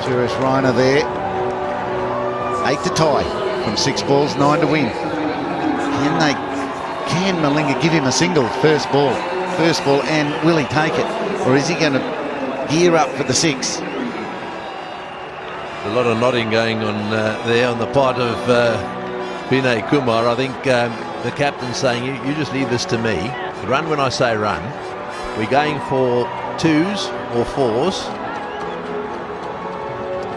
Suresh Raina there. 8 to tie from 6 balls, 9 to win. Can Malinga give him a single first ball, and will he take it? Or is he going to gear up for the 6? A lot of nodding going on there on the part of Vinay Kumar. I think the captain's saying, you just leave this to me. Run when I say run. We're going for 2s or 4s.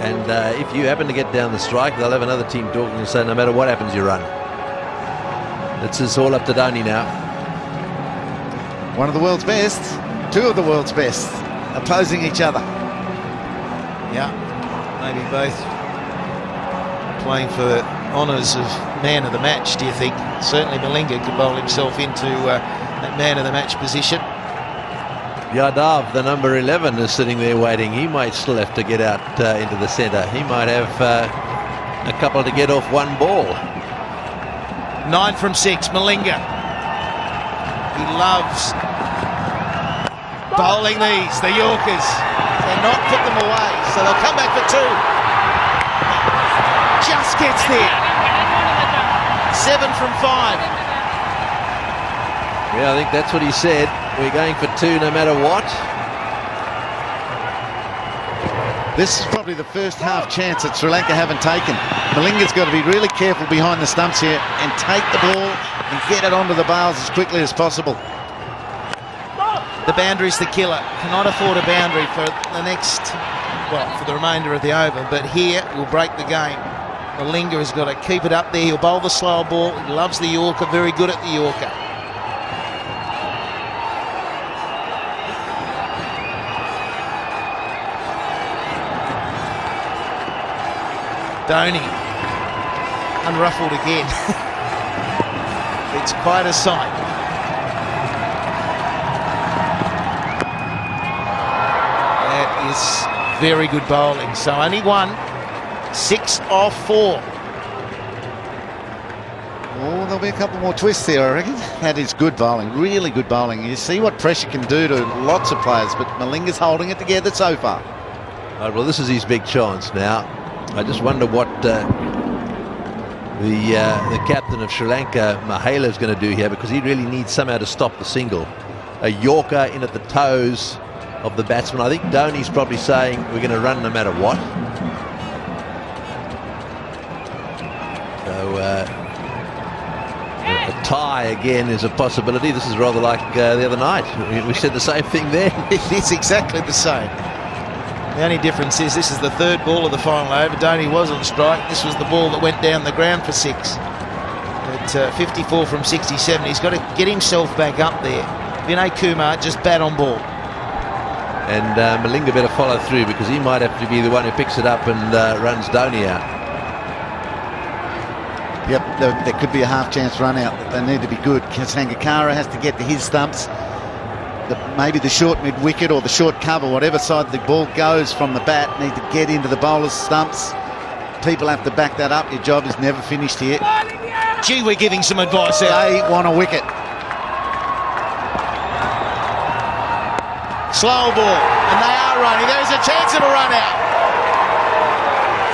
And if you happen to get down the strike, they'll have another team talking and say, no matter what happens, you run. It's all up to Dhoni now. One of the world's best, 2 of the world's best, opposing each other. Yeah, maybe both playing for honours of man of the match, do you think? Certainly Malinga could bowl himself into that man of the match position. Yadav, the number 11, is sitting there waiting. He might still have to get out into the centre. He might have a couple to get off one ball. 9 from 6, Malinga. He loves bowling these, the Yorkers. They'll not put them away, so they'll come back for 2. Just gets there. 7 from 5. Yeah, I think that's what he said. We're going for 2 no matter what. This is probably the first half chance that Sri Lanka haven't taken. Malinga's got to be really careful behind the stumps here and take the ball and get it onto the bales as quickly as possible. The boundary's the killer. Cannot afford a boundary for the next, well, for the remainder of the over, but here will break the game. Malinga has got to keep it up there. He'll bowl the slow ball. He loves the Yorker, very good at the Yorker. Dhoni, unruffled again. It's quite a sight. That is very good bowling. So only 1, 6 off 4. Oh, there'll be a couple more twists there, I reckon. That is good bowling, really good bowling. You see what pressure can do to lots of players, but Malinga's holding it together so far. Right, well, this is his big chance now. I just wonder what the captain of Sri Lanka, Mahela, is going to do here, because he really needs somehow to stop the single. A Yorker in at the toes of the batsman. I think Dhoni's probably saying we're going to run no matter what. So a tie again is a possibility. This is rather like the other night. We said the same thing there. It is exactly the same. The only difference is this is the 3rd ball of the final over. Dhoni was on strike. This was the ball that went down the ground for 6. At 54 from 67, he's got to get himself back up there. Vinay Kumar just bat on ball. And Malinga better follow through, because he might have to be the one who picks it up and runs Dhoni out. Yep, there could be a half chance run out. They need to be good. Sangakkara has to get to his stumps. Maybe the short mid-wicket or the short cover, whatever side the ball goes from the bat, need to get into the bowler's stumps. People have to back that up. Your job is never finished here. Gee, we're giving some advice there. They want a wicket. Slow ball, and they are running. There's a chance of a run out.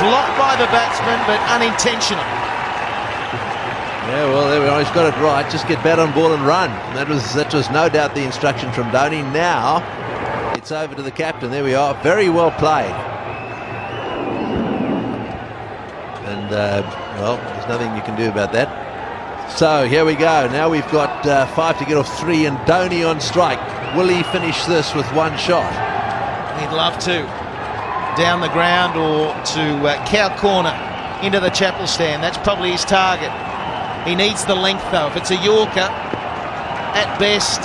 Blocked by the batsman, but unintentional. Yeah, well, there we are. He's got it right. Just get bat on ball and run. That was no doubt the instruction from Dhoni. Now it's over to the captain. There we are. Very well played. And well, there's nothing you can do about that. So here we go. Now we've got 5 to get off 3, and Dhoni on strike. Will he finish this with 1 shot? He'd love to. Down the ground or to cow corner into the chapel stand. That's probably his target. He needs the length though. If it's a Yorker, at best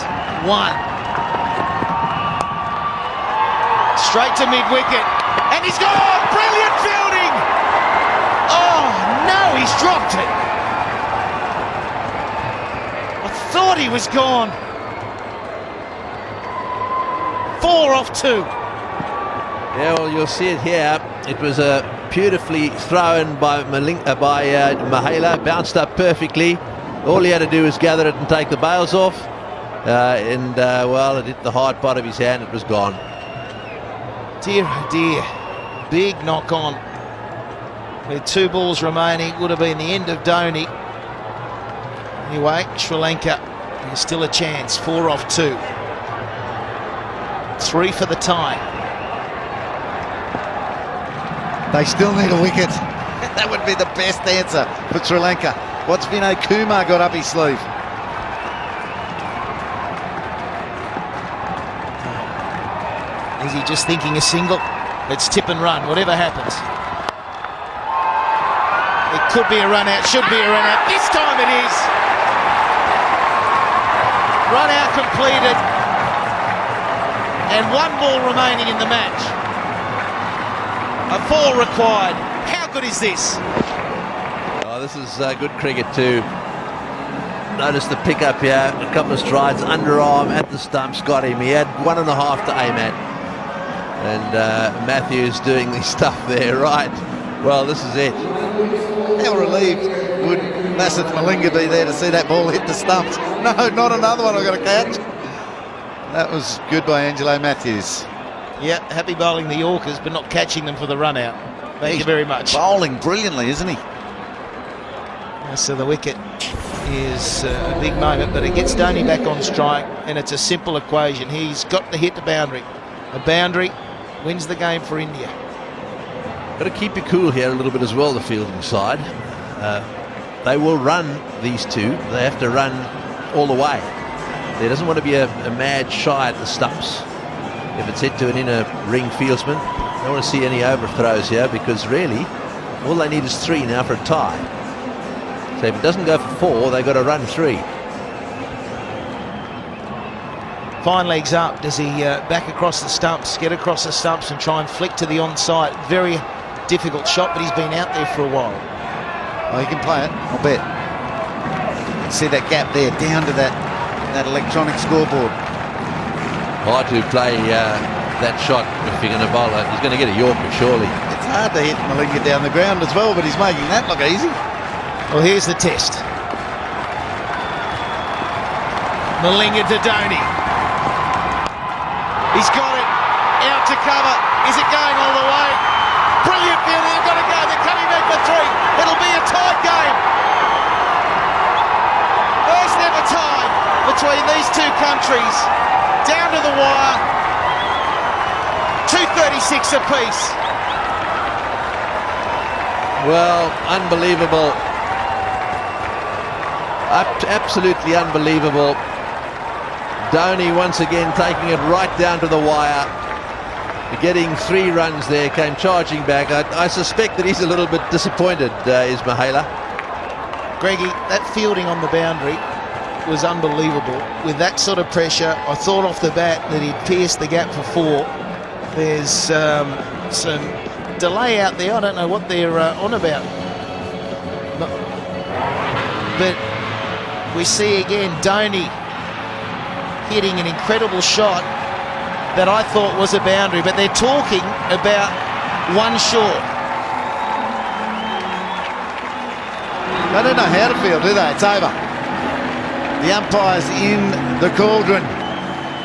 1. Straight to mid-wicket, and he's gone! Brilliant fielding! Oh no, he's dropped it. I thought he was gone. 4 off 2. Yeah, well, you'll see it here. It was a beautifully thrown by Mahela, bounced up perfectly. All he had to do was gather it and take the bails off, well, it hit the hard part of his hand. It was gone. Dear, oh dear. big knock on. With 2 balls remaining, would have been the end of Dhoni. Anyway, Sri Lanka, there's still a chance. 4 off 2. 3 for the tie. They still need a wicket. That would be the best answer for Sri Lanka. What's Vinay Kumar got up his sleeve? Is he just thinking a single? Let's tip and run, whatever happens. It could be a run out, should be a run out. This time it is. Run out completed. And 1 ball remaining in the match. A 4 required. How good is this? Oh, this is good cricket too. Notice the pickup here, a couple of strides, underarm at the stumps, got him. He had 1.5 to aim at. And Matthews doing the stuff there, right? Well, this is it. How relieved would Lasith Malinga be there to see that ball hit the stumps? No, not another one I've got to catch. That was good by Angelo Matthews. Yeah, happy bowling the Yorkers, but not catching them for the run out. Thank you very much. Bowling brilliantly, isn't he? So the wicket is a big moment, but it gets Dhoni back on strike, and it's a simple equation. He's got to hit the boundary. A boundary wins the game for India. Got to keep you cool here a little bit as well, the fielding side. They will run these 2. They have to run all the way. There doesn't want to be a mad shy at the stumps. If it's hit to an inner ring fieldsman, I don't want to see any overthrows here, because really all they need is 3 now for a tie. So if it doesn't go for 4, they've got to run 3. Fine legs up. Does he back across the stumps, get across the stumps and try and flick to the onside? Very difficult shot, but he's been out there for a while. Oh, he can play it, I'll bet. You can see that gap there, down to that electronic scoreboard. Hard to play that shot if you're going to bowl it. He's going to get a Yorker, surely. It's hard to hit Malinga down the ground as well, but he's making that look easy. Well, here's the test. Malinga to Dhoni. He's got it. Out to cover. Is it going all the way? Brilliant fielding. They've got to go. They're coming back for 3. It'll be a tied game. First ever tie between these 2 countries. Down to the wire. 2:36 apiece. Well, unbelievable. Absolutely unbelievable. Dhoni once again taking it right down to the wire. Getting 3 runs there, came charging back. I suspect that he's a little bit disappointed, is Mahela. Greggy, that fielding on the boundary was unbelievable. With that sort of pressure, I thought off the bat that he'd pierced the gap for 4. There's some delay out there. I don't know what they're on about. But we see again Dhoni hitting an incredible shot that I thought was a boundary, but they're talking about 1 short. They don't know how to field, do they? It's over. The umpires in the cauldron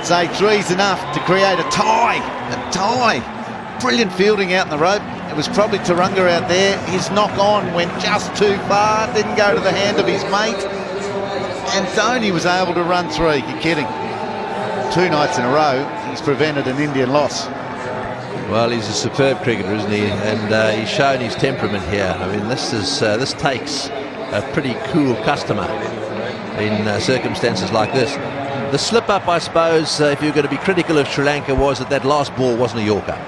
say 3's enough to create a tie. A tie. Brilliant fielding out in the rope. It was probably Turunga out there. His knock on went just too far, didn't go to the hand of his mate. And Dhoni was able to run 3. You're kidding. 2 nights in a row, he's prevented an Indian loss. Well, he's a superb cricketer, isn't he? And he's shown his temperament here. I mean, this takes a pretty cool customer in circumstances like this. The slip-up, I suppose, if you're going to be critical of Sri Lanka, was that last ball wasn't a Yorker.